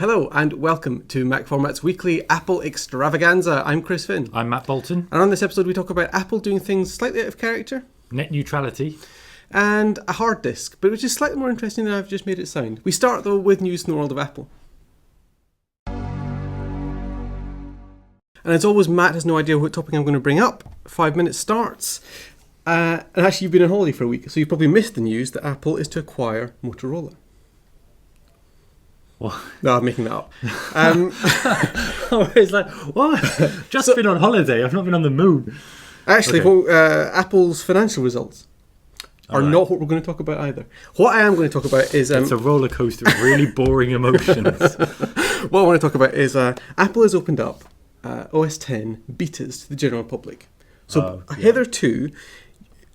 Hello and welcome to MacFormat's weekly Apple Extravaganza. I'm Chris Finn. I'm Matt Bolton. And on this episode we talk about Apple doing things slightly out of character. Net neutrality. And a hard disk, but which is slightly more interesting than I've just made it sound. We start though with news from the world of Apple. And as always, Matt has no idea what topic I'm going to bring up. 5 minutes starts. And actually you've been on holiday for a week, so you probably missed the news that Apple is to acquire Motorola. What? No, I'm making that up. It's like, what? Just been on holiday. I've not been on the moon. Actually, Okay. Apple's financial results are Alright. not what we're going to talk about either. What I am going to talk about is... It's a roller coaster of really boring emotions. what I want to talk about is Apple has opened up OS X betas to the general public. So hitherto,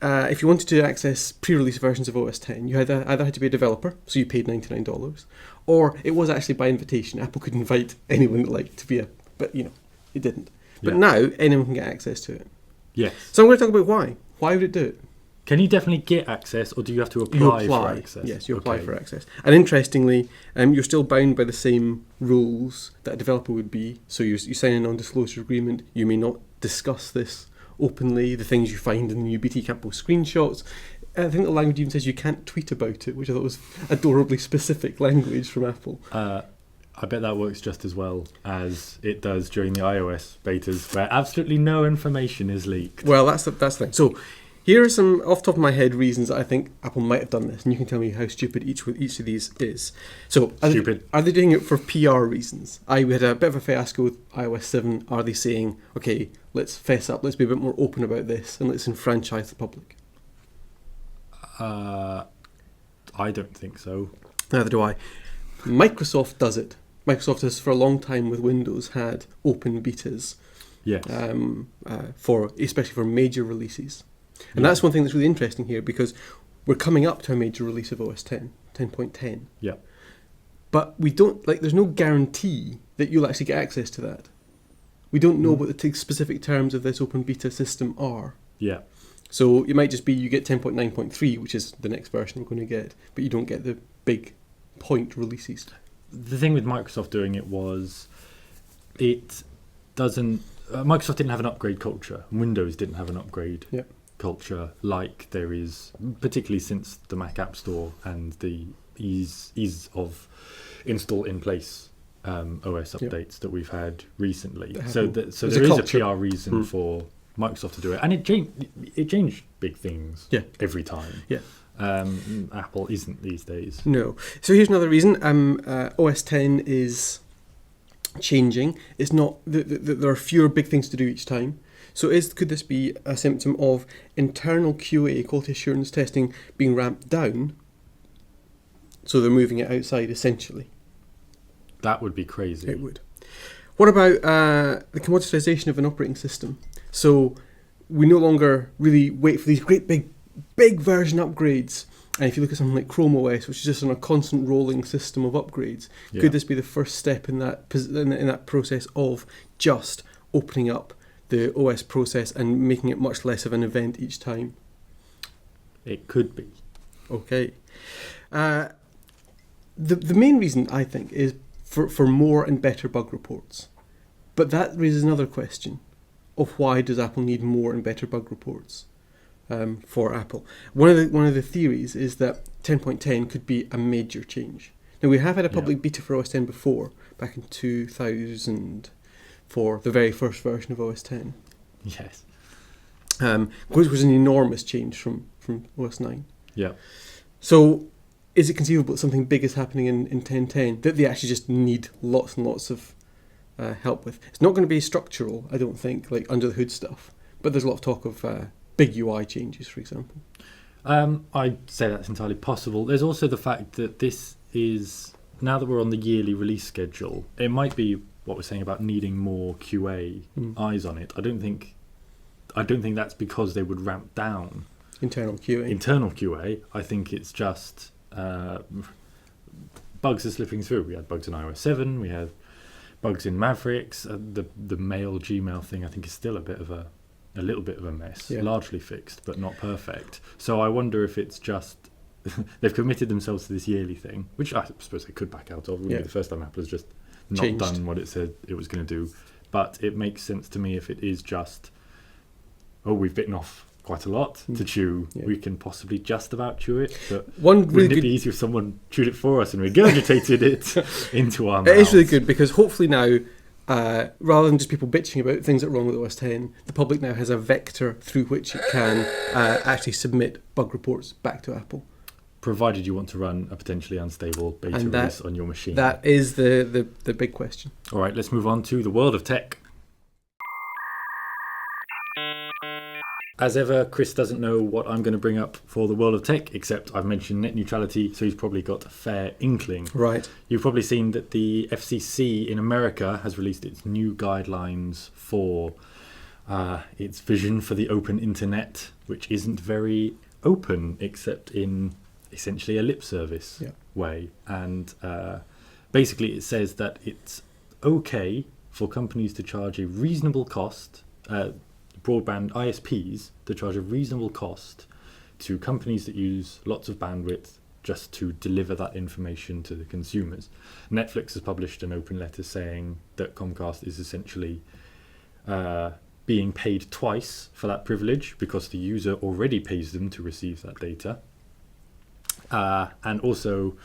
if you wanted to access pre-release versions of OS X, you either had to be a developer, so you paid $99, or it was actually by invitation. Apple could invite anyone that liked to be a... But, it didn't. But now, anyone can get access to it. Yes. So I'm going to talk about why. Why would it do it? Can you definitely get access, or do you have to You apply for access? Yes, you apply for access. And interestingly, you're still bound by the same rules that a developer would be. So you sign a non-disclosure agreement. You may not discuss this openly. The things you find in the new beta, you can't post screenshots. I think the language even says you can't tweet about it, which I thought was adorably specific language from Apple. I bet that works just as well as it does during the iOS betas, where absolutely no information is leaked. Well, that's the thing. So here are some, off the top of my head, reasons that I think Apple might have done this, and you can tell me how stupid each of these is. So, are they doing it for PR reasons? We had a bit of a fiasco with iOS 7. Are they saying, okay, let's fess up, let's be a bit more open about this, and let's enfranchise the public? I don't think so. Neither do I. Microsoft does it. Microsoft has for a long time with Windows had open betas, Yes. especially for major releases. And that's one thing that's really interesting here, because we're coming up to a major release of OS X, 10.10. Yeah. But we don't, there's no guarantee that you'll actually get access to that. We don't know what the specific terms of this open beta system are. Yeah. So it might just be you get 10.9.3, which is the next version we're going to get, but you don't get the big point releases. The thing with Microsoft doing it was it doesn't... Microsoft didn't have an upgrade culture. Windows didn't have an upgrade culture like there is, particularly since the Mac App Store and the ease of install in place OS updates that we've had recently. So there is a PR reason for Microsoft to do it, and it changed big things every time. Yeah. Apple isn't these days. No. So here's another reason. OS X is changing. It's not there are fewer big things to do each time. So could this be a symptom of internal QA, quality assurance testing, being ramped down? So they're moving it outside, essentially. That would be crazy. It would. What about the commoditization of an operating system? So we no longer really wait for these great big version upgrades. And if you look at something like Chrome OS, which is just on a constant rolling system of upgrades, could this be the first step in that process of just opening up the OS process and making it much less of an event each time? It could be. Okay. The main reason, I think, is for more and better bug reports. But that raises another question of why does Apple need more and better bug reports for Apple? One of the theories is that 10.10 could be a major change. Now, we have had a public beta for OS X before, back in 2000, for the very first version of OS X. Yes. Which was an enormous change from OS 9. Yeah. So is it conceivable that something big is happening in 10.10 that they actually just need lots and lots of help with? It's not going to be structural, I don't think, like under the hood stuff, but there's a lot of talk of big UI changes, for example. I'd say that's entirely possible. There's also the fact that this is, now that we're on the yearly release schedule, it might be what we're saying about needing more QA eyes on it. I don't think that's because they would ramp down internal QA. I think it's just bugs are slipping through. We had bugs in iOS 7. We had bugs in Mavericks. The mail Gmail thing, I think, is still a little bit of a mess. Largely fixed, but not perfect. So I wonder if it's just they've committed themselves to this yearly thing, which I suppose they could back out of. It wouldn't be the first time Apple has just not done what it said it was going to do. But it makes sense to me if it is just, we've bitten off quite a lot to chew. Yeah. We can possibly just about chew it. But wouldn't it be easier if someone chewed it for us and regurgitated it into our mouths? It is really good because hopefully now, rather than just people bitching about things that are wrong with OS X, the public now has a vector through which it can actually submit bug reports back to Apple. Provided you want to run a potentially unstable beta release on your machine. That is the big question. All right, let's move on to the world of tech. As ever, Chris doesn't know what I'm going to bring up for the world of tech, except I've mentioned net neutrality, so he's probably got a fair inkling. Right. You've probably seen that the FCC in America has released its new guidelines for its vision for the open internet, which isn't very open, except in essentially a lip service way. And basically it says that it's okay for companies to charge a reasonable cost, broadband ISPs to charge a reasonable cost to companies that use lots of bandwidth just to deliver that information to the consumers. Netflix has published an open letter saying that Comcast is essentially being paid twice for that privilege because the user already pays them to receive that data. And also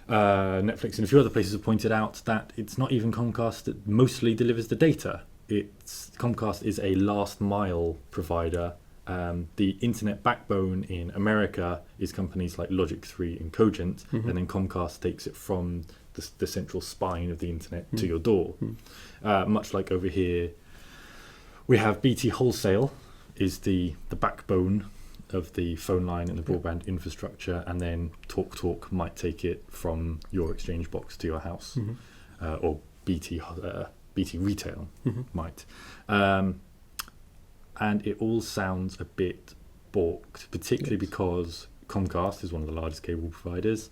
Netflix and a few other places have pointed out that it's not even Comcast that mostly delivers the data. Comcast is a last mile provider. The internet backbone in America is companies like Logic 3 and Cogent, and then Comcast takes it from the central spine of the internet to your door. Much like over here, we have BT Wholesale is the backbone of the phone line and the broadband infrastructure, and then TalkTalk might take it from your exchange box to your house, or BT Retail might. And it all sounds a bit balked, particularly because Comcast is one of the largest cable providers,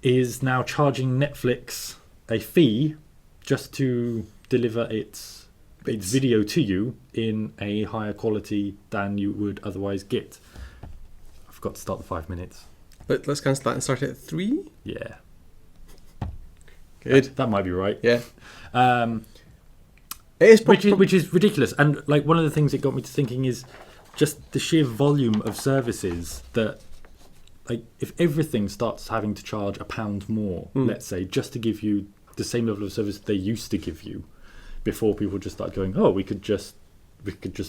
is now charging Netflix a fee just to deliver its video to you in a higher quality than you would otherwise get. I forgot to start the 5 minutes. Let's cancel that and start at 3? Yeah. Good. That might be right. Yeah. Which is ridiculous. And like one of the things that got me to thinking is just the sheer volume of services that, like, if everything starts having to charge £1 more, let's say, just to give you the same level of service they used to give you, before people just start going, we could just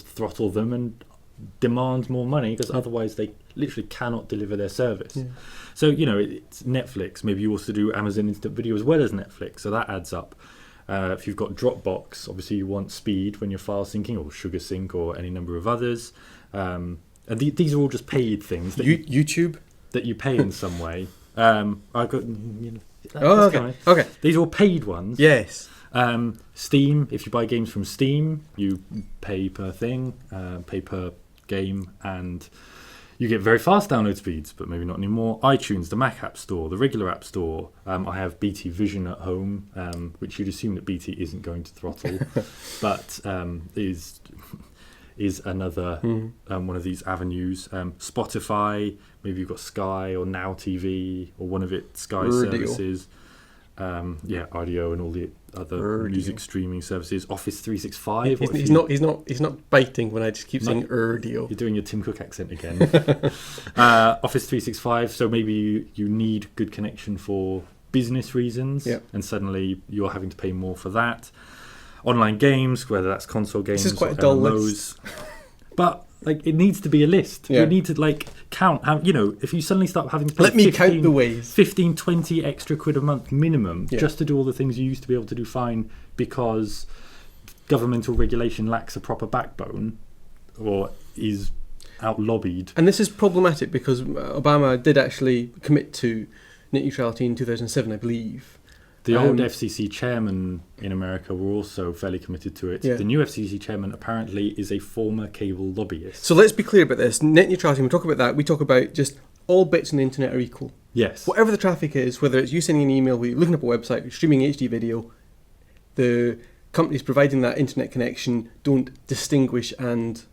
throttle them and demand more money because otherwise they literally cannot deliver their service. Yeah. So, it's Netflix. Maybe you also do Amazon Instant Video as well as Netflix, so that adds up. If you've got Dropbox, obviously you want speed when you're file syncing, or Sugar Sync, or any number of others. And these are all just paid things. That YouTube? That you pay in some way. I've got... Okay. These are all paid ones. Yes. Steam, if you buy games from Steam, you pay per thing, pay per game, and you get very fast download speeds, but maybe not anymore. iTunes, the Mac App Store, the regular App Store. I have BT Vision at home, which you'd assume that BT isn't going to throttle, but is another one of these avenues. Spotify, maybe you've got Sky or Now TV or one of its Sky services. RDO and all the other music streaming services. Office 365. He's not biting when I just keep saying RDO. You're doing your Tim Cook accent again. Office 365. So maybe you need good connection for business reasons, and suddenly you're having to pay more for that. Online games, whether that's console games, this is quite a dull list. But it needs to be a list. You need to count how, if you suddenly start having to pay count the ways. 15, 20 extra quid a month minimum just to do all the things you used to be able to do fine because governmental regulation lacks a proper backbone or is out lobbied. And this is problematic because Obama did actually commit to net neutrality in 2007, I believe. The old FCC chairman in America were also fairly committed to it. Yeah. The new FCC chairman apparently is a former cable lobbyist. So let's be clear about this. Net neutrality, when we talk about that, we talk about just all bits on the internet are equal. Yes. Whatever the traffic is, whether it's you sending an email, you're looking up a website, you're streaming HD video, the companies providing that internet connection don't distinguish and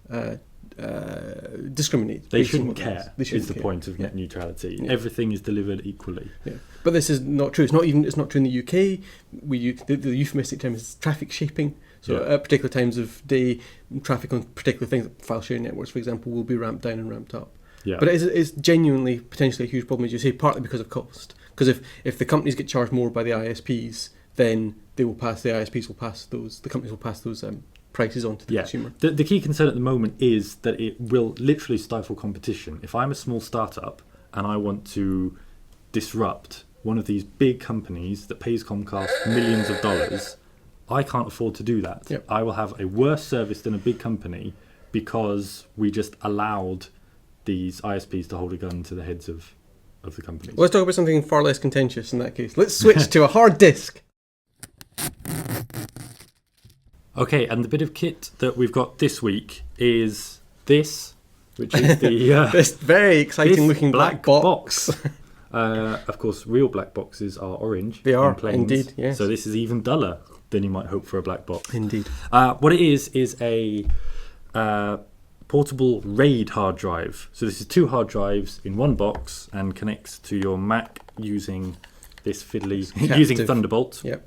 discriminate. They shouldn't care. Is the point of net neutrality. Yeah. Everything is delivered equally. Yeah. But this is not true. It's not true in the UK. We use, the euphemistic term is traffic shaping. So at particular times of day, traffic on particular things, like file sharing networks, for example, will be ramped down and ramped up. Yeah. But it's genuinely potentially a huge problem, as you say, partly because of cost. Because if the companies get charged more by the ISPs, then the companies will pass those prices on to the consumer. The key concern at the moment is that it will literally stifle competition. If I'm a small startup and I want to disrupt one of these big companies that pays Comcast millions of dollars, I can't afford to do that. Yep. I will have a worse service than a big company because we just allowed these ISPs to hold a gun to the heads of the companies. Well, let's talk about something far less contentious in that case. Let's switch to a hard disk. Okay, and the bit of kit that we've got this week is this, which is the this very exciting looking black box. Of course, real black boxes are orange. They are, planes, indeed, yes. So this is even duller than you might hope for a black box. Indeed. What it is a portable RAID hard drive. So this is 2 hard drives in one box and connects to your Mac using this using Thunderbolt. Yep.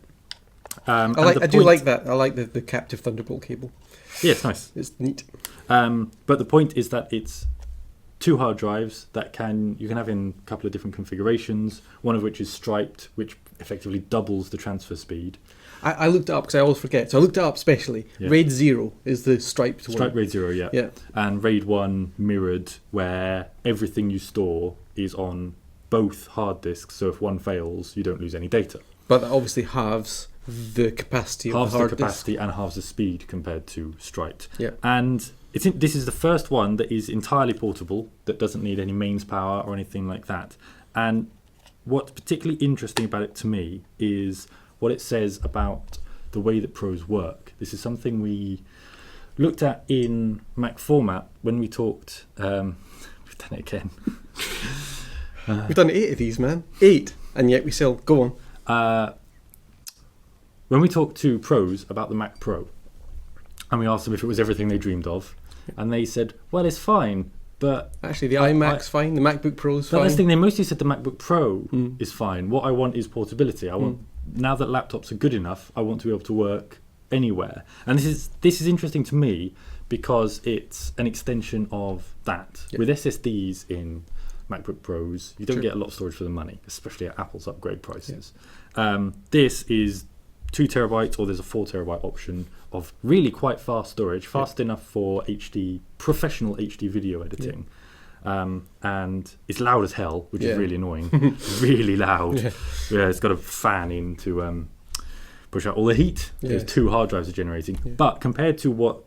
I do like that. I like the captive Thunderbolt cable. Yeah, it's nice. It's neat. But the point is that it's 2 hard drives that you can have in a couple of different configurations, one of which is striped, which effectively doubles the transfer speed. I looked it up because I always forget. So I looked it up specially. Yeah. RAID 0 is the striped one. Striped RAID 0, yeah. And RAID 1 mirrored, where everything you store is on both hard disks. So if one fails, you don't lose any data. But that obviously halves the capacity of the hard disk. Halves the capacity and halves the speed compared to striped. Yeah. And this is the first one that is entirely portable, that doesn't need any mains power or anything like that. And what's particularly interesting about it to me is what it says about the way that pros work. This is something we looked at in MacFormat when we talked. We've done it again. We've done 8 of these, man. 8, and yet we still go on. When we talked to pros about the Mac Pro, and we asked them if it was everything they dreamed of, and they said, "Well, it's fine." But actually, the iMac's fine. The MacBook Pro is fine. That's the thing. They mostly said the MacBook Pro is fine. What I want is portability. I want now that laptops are good enough, I want to be able to work anywhere. And this is interesting to me because it's an extension of that. Yep. With SSDs in MacBook Pros, you don't get a lot of storage for the money, especially at Apple's upgrade prices. Yep. This is 2 terabytes, or there's a 4 terabyte option of really quite fast storage, fast enough for professional HD video editing. And it's loud as hell, which is really annoying. Really loud. Yeah, it's got a fan in to push out all the heat. There's 2 hard drives are generating. But compared to what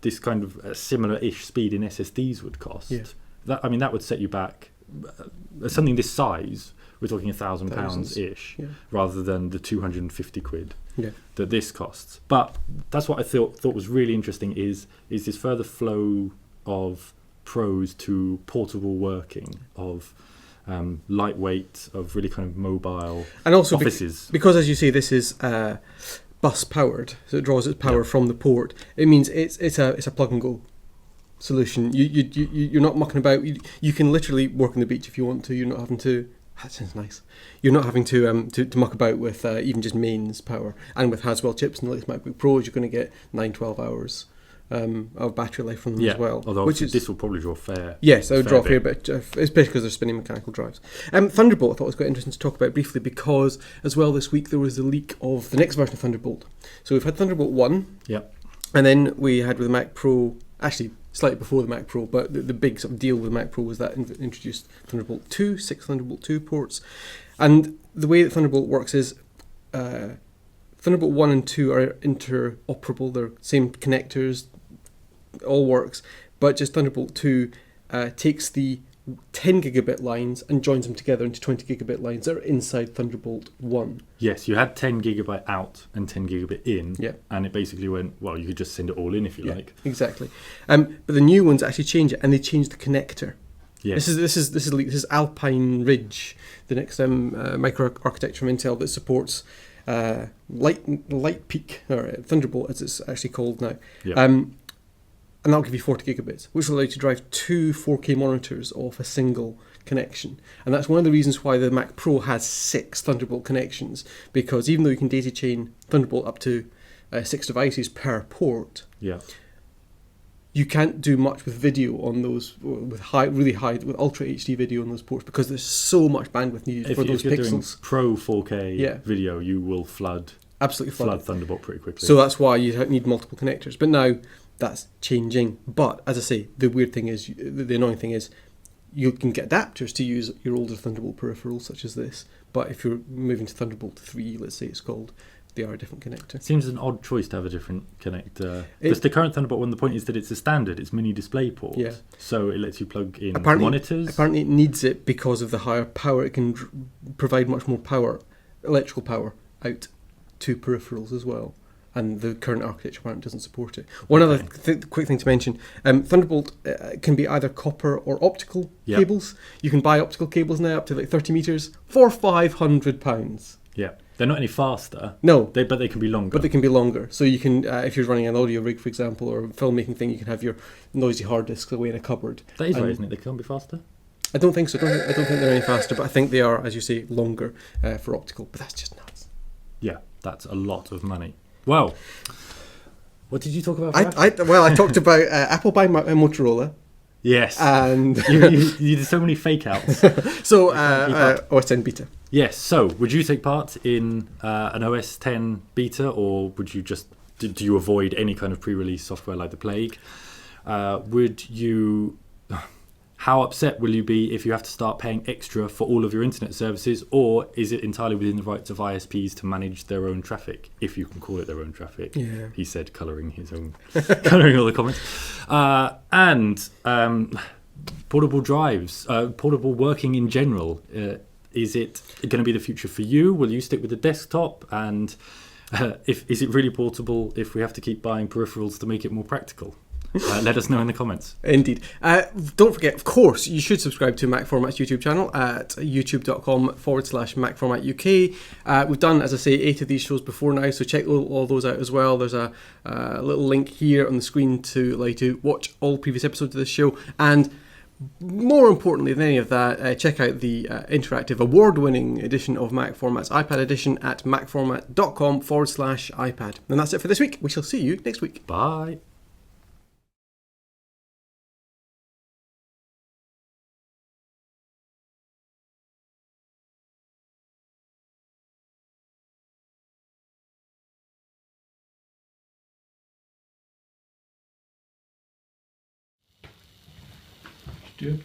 this kind of similar-ish speed in SSDs would cost, that would set you back. Something this size, we're talking £1,000-ish, rather than the 250 quid that this costs. But that's what I thought was really interesting is this further flow of pros to portable working, of lightweight, of really kind of mobile and also offices. Because as you say, this is bus powered, so it draws its power from the port. It means it's a plug and go solution. You're not mucking about. You can literally work on the beach if you want to. You're not having to. That sounds nice. You're not having to muck about with even just mains power. And with Haswell chips and the latest MacBook Pros, you're going to get 9-12 hours of battery life from them as well. Although this will probably draw fair. Yes, it would draw a fair bit, especially because they're spinning mechanical drives. Thunderbolt I thought was quite interesting to talk about briefly because as well this week there was the leak of the next version of Thunderbolt. So we've had Thunderbolt 1, and then we had with the Mac Pro, actually slightly before the Mac Pro, but the big sort of deal with the Mac Pro was that introduced Thunderbolt 2, 6 Thunderbolt 2 ports. And the way that Thunderbolt works is Thunderbolt 1 and 2 are interoperable, they're same connectors, all works, but just Thunderbolt 2 takes the 10 gigabit lines and joins them together into 20 gigabit lines that are inside Thunderbolt 1. Yes, you had 10 gigabyte out and 10 gigabit in, and it basically went, well, you could just send it all in if you like. Exactly. But the new ones actually change it, and they change the connector. Yes. This is Alpine Ridge, the next microarchitecture from Intel that supports Light Peak, or Thunderbolt as it's actually called now. and that'll give you 40 gigabits, which will allow you to drive 2 4K monitors off a single connection. And that's one of the reasons why the Mac Pro has 6 Thunderbolt connections, because even though you can data chain Thunderbolt up to 6 devices per port, you can't do much with video on those, with with Ultra HD video on those ports, because there's so much bandwidth needed for those if you're pixels. doing Pro 4K video, you will flood Thunderbolt pretty quickly. So that's why you need multiple connectors. But now that's changing. But as I say, the weird thing is, the annoying thing is, you can get adapters to use your older Thunderbolt peripherals such as this. But if you're moving to Thunderbolt 3, let's say it's called, they are a different connector. It seems an odd choice to have a different connector. Because the current Thunderbolt one, the point is that it's a standard, it's mini DisplayPort. Yeah. So it lets you plug in monitors. Apparently it needs it because of the higher power. It can provide much more power, electrical power, out to peripherals as well. And the current architecture apparently doesn't support it. One other quick thing to mention, Thunderbolt can be either copper or optical cables. You can buy optical cables now up to like 30 metres for £500. Yeah. They're not any faster. No. But they can be longer. But they can be longer. So you can, if you're running an audio rig, for example, or a filmmaking thing, you can have your noisy hard disks away in a cupboard. That is right, isn't it? They can't be faster? I don't think so. I don't think they're any faster, but I think they are, as you say, longer for optical. But that's just nuts. Yeah, that's a lot of money. Well, what did you talk about? I talked about Apple buying Motorola. Yes. And you did so many fake outs. So OS X beta. Yes. So would you take part in an OS X beta, or would you just do you avoid any kind of pre-release software like the plague? Would you? How upset will you be if you have to start paying extra for all of your internet services, or is it entirely within the rights of ISPs to manage their own traffic, if you can call it their own traffic? Yeah. He said, colouring all the comments. And portable drives, portable working in general. Is it going to be the future for you? Will you stick with the desktop? And is it really portable if we have to keep buying peripherals to make it more practical? Let us know in the comments. Indeed. Don't forget, of course, you should subscribe to MacFormat's YouTube channel at youtube.com/MacFormatUK. We've done, as I say, 8 of these shows before now, so check all those out as well. There's a little link here on the screen to allow you to watch all previous episodes of this show. And more importantly than any of that, check out the interactive award-winning edition of MacFormat's iPad edition at macformat.com/iPad. And that's it for this week. We shall see you next week. Bye. Good.